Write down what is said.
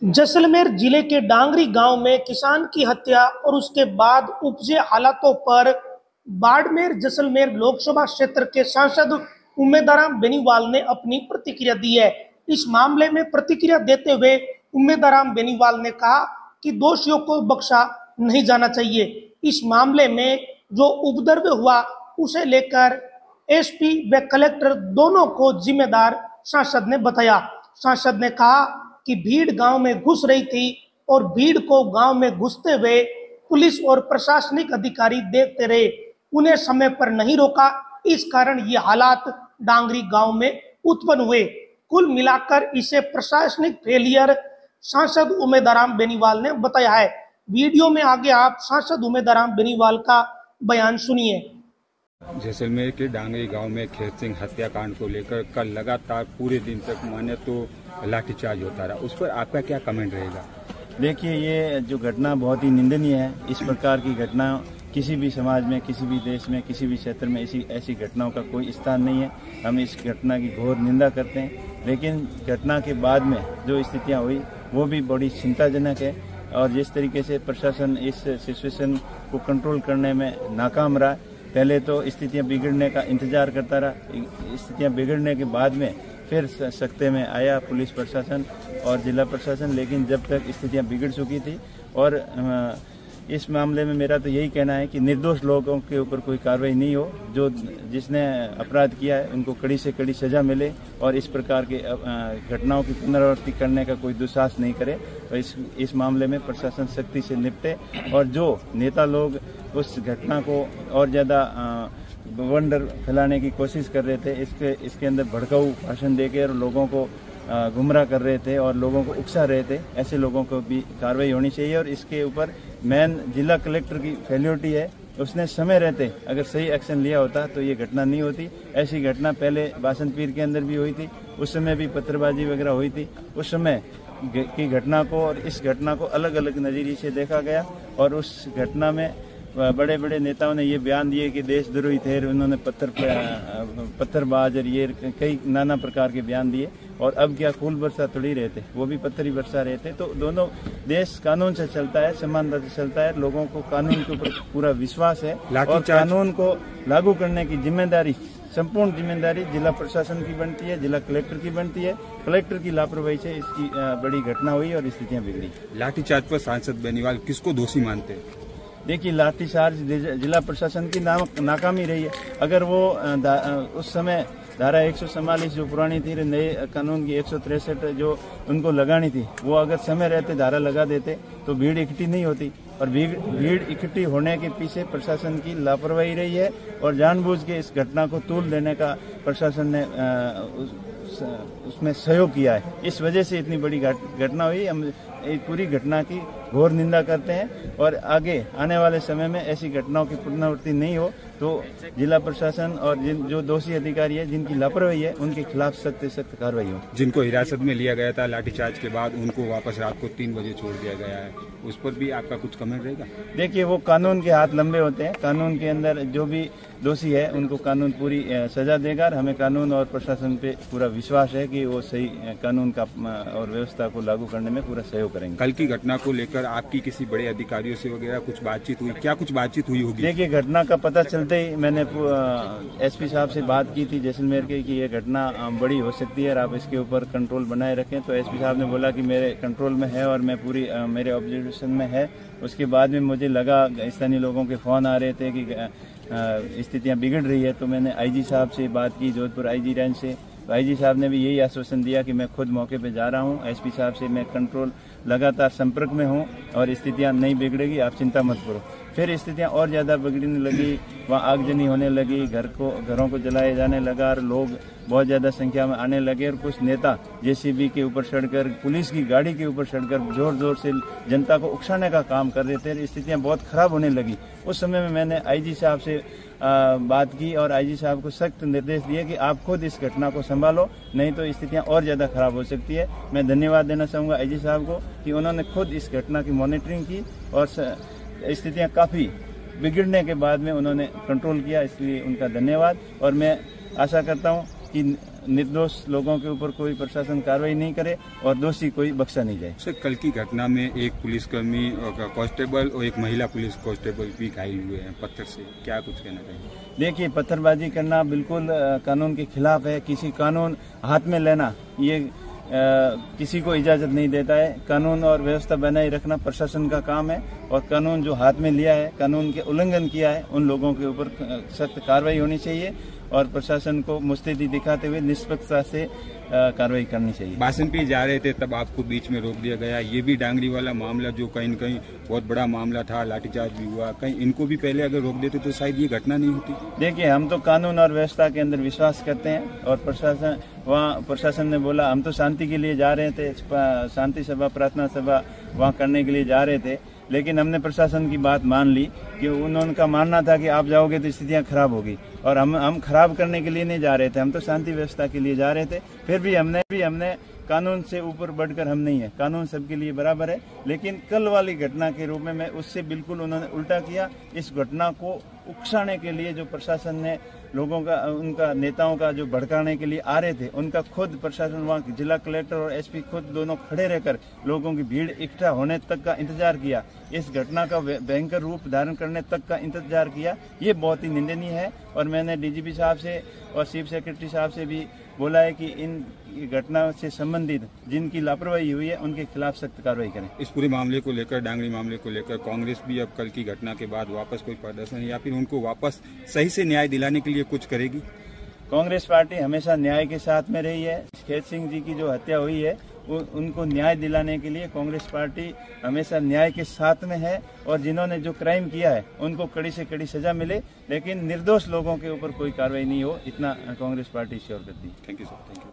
जैसलमेर जिले के डांगरी गांव में किसान की हत्या और उसके बाद उपजे हालातों पर बाड़मेर जैसलमेर लोकसभा क्षेत्र के सांसद उम्मेदवार बेनीवाल ने अपनी प्रतिक्रिया दी है। इस मामले में प्रतिक्रिया देते हुए उम्मेदवार बेनीवाल ने कहा कि दोषियों को बख्शा नहीं जाना चाहिए। इस मामले में जो उपद्रव हुआ उसे लेकर एसपी व कलेक्टर दोनों को जिम्मेदार सांसद ने बताया। सांसद ने कहा कि भीड़ गांव में घुस रही थी और भीड़ को गांव में घुसते हुए पुलिस और प्रशासनिक अधिकारी देखते रहे, उन्हें समय पर नहीं रोका, इस कारण ये हालात डांगरी गांव में उत्पन्न हुए। कुल मिलाकर इसे प्रशासनिक फेलियर सांसद उम्मेदवार बेनीवाल ने बताया है। वीडियो में आगे आप सांसद उम्मेदवार बेनीवाल का बयान सुनिए। जैसलमेर के डांगरी गांव में खेत सिंह हत्याकांड को लेकर कल लगातार पूरे दिन तक माने तो लाठीचार्ज होता रहा, उस पर आपका क्या कमेंट रहेगा? देखिए, ये जो घटना बहुत ही निंदनीय है। इस प्रकार की घटना किसी भी समाज में, किसी भी देश में, किसी भी क्षेत्र में ऐसी घटनाओं का कोई स्थान नहीं है। हम इस घटना की घोर निंदा करते हैं, लेकिन घटना के बाद में जो स्थितियां हुई वो भी बड़ी चिंताजनक है। और जिस तरीके से प्रशासन इस सिचुएशन को कंट्रोल करने में नाकाम रहा, पहले तो स्थितियां बिगड़ने का इंतजार करता रहा, स्थितियां बिगड़ने के बाद में फिर सख्ते में आया पुलिस प्रशासन और जिला प्रशासन, लेकिन जब तक स्थितियां बिगड़ चुकी थी। और इस मामले में मेरा तो यही कहना है कि निर्दोष लोगों के ऊपर कोई कार्रवाई नहीं हो, जिसने अपराध किया है उनको कड़ी से कड़ी सजा मिले और इस प्रकार के घटनाओं की पुनरावृत्ति करने का कोई दुस्साहस नहीं करे। तो इस मामले में प्रशासन सख्ती से निपटे और जो नेता लोग उस घटना को और ज्यादा वंडर फैलाने की कोशिश कर रहे थे, इसके अंदर भड़काऊ भाषण देकर और लोगों को गुमराह कर रहे थे और लोगों को उकसा रहे थे, ऐसे लोगों को भी कार्रवाई होनी चाहिए। और इसके ऊपर मेन जिला कलेक्टर की फेल्योरिटी है। उसने समय रहते अगर सही एक्शन लिया होता तो ये घटना नहीं होती। ऐसी घटना पहले बासंतपीर के अंदर भी हुई थी, उस समय भी पत्थरबाजी वगैरह हुई थी। उस समय की घटना को और इस घटना को अलग अलग नजरिए से देखा गया और उस घटना में बड़े बड़े नेताओं ने ये बयान दिए कि देशद्रोही थे, उन्होंने पत्थरबाज और ये कई नाना प्रकार के बयान दिए। और अब क्या फूल बरसा थोड़ी रहे थे, वो भी पत्थर ही बरसा रहे थे। तो दोनों देश कानून से चलता है, समानता से चलता है, लोगों को कानून के ऊपर पूरा विश्वास है और कानून को लागू करने की जिम्मेदारी, संपूर्ण जिम्मेदारी जिला प्रशासन की बनती है, जिला कलेक्टर की बनती है। कलेक्टर की लापरवाही से इसकी बड़ी घटना हुई और स्थितियां बिगड़ी। लाठीचार्ज पर सांसद बेनीवाल किसको दोषी मानते हैं? देखिए, लाठीचार्ज जिला प्रशासन की नाकामी रही है। अगर वो उस समय धारा 144 जो पुरानी थी, नए कानून की 163 जो उनको लगानी थी, वो अगर समय रहते धारा लगा देते तो भीड़ इकट्ठी नहीं होती। और भीड़ इकट्ठी होने के पीछे प्रशासन की लापरवाही रही है और जानबूझ के इस घटना को तूल देने का प्रशासन ने उसमें सहयोग किया है। इस वजह से इतनी बड़ी घटना हुई। हम पूरी घटना की घोर निंदा करते हैं और आगे आने वाले समय में ऐसी घटनाओं की पुनरावृत्ति नहीं हो तो जिला प्रशासन और जो दोषी अधिकारी है, जिनकी लापरवाही है, उनके खिलाफ सख्त से सख्त कार्रवाई हो। जिनको हिरासत में लिया गया था लाठीचार्ज के बाद, उनको वापस रात को 3 बजे छोड़ दिया गया है, उस पर भी आपका कुछ कमेंट रहेगा? देखिए, वो कानून के हाथ लंबे होते हैं। कानून के अंदर जो भी दोषी है उनको कानून पूरी सजा देगा। हमें कानून और प्रशासन पे पूरा विश्वास है कि वो सही कानून का और व्यवस्था को लागू करने में पूरा सहयोग करेंगे। कल की घटना को लेकर आपकी किसी बड़े अधिकारियों से वगैरह कुछ बातचीत हुई? क्या कुछ बातचीत हुई होगी? देखिए, घटना का पता चलते ही मैंने एसपी साहब से बात की थी जैसलमेर के कि ये घटना बड़ी हो सकती है और आप इसके ऊपर कंट्रोल बनाए रखें। तो एसपी साहब ने बोला कि मेरे कंट्रोल में है और मैं पूरी मेरे ऑब्जर्वेशन में है। उसके बाद में मुझे लगा स्थानीय लोगों के फोन आ रहे थे कि स्थितियां बिगड़ रही है, तो मैंने आईजी साहब से बात की, जोधपुर आईजी रेंज से। तो आईजी साहब ने भी यही आश्वासन दिया कि मैं खुद मौके पे जा रहा हूं। एसपी साहब से मैं कंट्रोल लगातार संपर्क में हूं और स्थितियां नहीं बिगड़ेगी, आप चिंता मत करो। फिर स्थितियां और ज्यादा बिगड़ने लगी, वहाँ आगजनी होने लगी, घरों को जलाए जाने लगा और लोग बहुत ज्यादा संख्या में आने लगे और कुछ नेता जेसीबी के ऊपर चढ़कर, पुलिस की गाड़ी के ऊपर चढ़कर जोर जोर से जनता को उकसाने का काम कर रहे थे। स्थितियां बहुत खराब होने लगी। उस समय में मैंने आईजी साहब से बात की और आईजी साहब को सख्त निर्देश दिए कि आप खुद इस घटना को संभालो, नहीं तो स्थितियां और ज्यादा खराब हो सकती है। मैं धन्यवाद देना चाहूंगा आईजी साहब को कि उन्होंने खुद इस घटना की मॉनिटरिंग की और स्थितियां काफी बिगड़ने के बाद में उन्होंने कंट्रोल किया, इसलिए उनका धन्यवाद। और मैं आशा करता हूं कि निर्दोष लोगों के ऊपर कोई प्रशासन कार्रवाई नहीं करे और दोषी कोई बख्शा नहीं जाए। सर, कल की घटना में एक पुलिसकर्मी कांस्टेबल और एक महिला पुलिस कांस्टेबल भी घायल हुए हैं पत्थर से, क्या कुछ कहना चाहिए? देखिए, पत्थरबाजी करना बिल्कुल कानून के खिलाफ है। किसी कानून हाथ में लेना ये किसी को इजाजत नहीं देता है। कानून और व्यवस्था बनाए रखना प्रशासन का काम है और कानून जो हाथ में लिया है, कानून के उल्लंघन किया है, उन लोगों के ऊपर सख्त कार्रवाई होनी चाहिए और प्रशासन को मुस्तैदी दिखाते हुए निष्पक्षता से कार्रवाई करनी चाहिए। भाषण पे जा रहे थे तब आपको बीच में रोक दिया गया। ये भी डांगरी वाला मामला जो कहीं न कहीं बहुत बड़ा मामला था, लाठीचार्ज भी हुआ, कहीं इनको भी पहले अगर रोक देते तो शायद ये घटना नहीं होती। देखिए, हम तो कानून और व्यवस्था के अंदर विश्वास करते हैं और प्रशासन ने बोला हम तो शांति के लिए जा रहे थे, शांति सभा प्रार्थना सभा वहाँ करने के लिए जा रहे थे, लेकिन हमने प्रशासन की बात मान ली कि उनका मानना था कि आप जाओगे तो स्थितियां खराब होगी और हम खराब करने के लिए नहीं जा रहे थे, हम तो शांति व्यवस्था के लिए जा रहे थे। फिर भी हमने कानून से ऊपर बढ़कर हम नहीं है, कानून सबके लिए बराबर है। लेकिन कल वाली घटना के रूप में उससे बिल्कुल उन्होंने उल्टा किया। इस घटना को उकसाने के लिए जो प्रशासन ने लोगों का, उनका नेताओं का जो भड़काने के लिए आ रहे थे, उनका खुद प्रशासन वहाँ जिला कलेक्टर और एसपी खुद दोनों खड़े रहकर लोगों की भीड़ इकट्ठा होने तक का इंतजार किया, इस घटना का भयंकर रूप धारण करने तक का इंतजार किया। ये बहुत ही निंदनीय है और मैंने डीजीपी साहब से और चीफ सेक्रेटरी साहब से भी बोला है कि इन घटना से संबंधित जिनकी लापरवाही हुई है उनके खिलाफ सख्त कार्रवाई करें। इस पूरे मामले को लेकर, डांगरी मामले को लेकर कांग्रेस भी अब कल की घटना के बाद वापस कोई प्रदर्शन या फिर उनको वापस सही से न्याय दिलाने के लिए कुछ करेगी? कांग्रेस पार्टी हमेशा न्याय के साथ में रही है। खेत सिंह जी की जो हत्या हुई है उनको न्याय दिलाने के लिए कांग्रेस पार्टी हमेशा न्याय के साथ में है और जिन्होंने जो क्राइम किया है उनको कड़ी से कड़ी सजा मिले, लेकिन निर्दोष लोगों के ऊपर कोई कार्रवाई नहीं हो, इतना कांग्रेस पार्टी श्योर करती है। Thank you sir, thank you.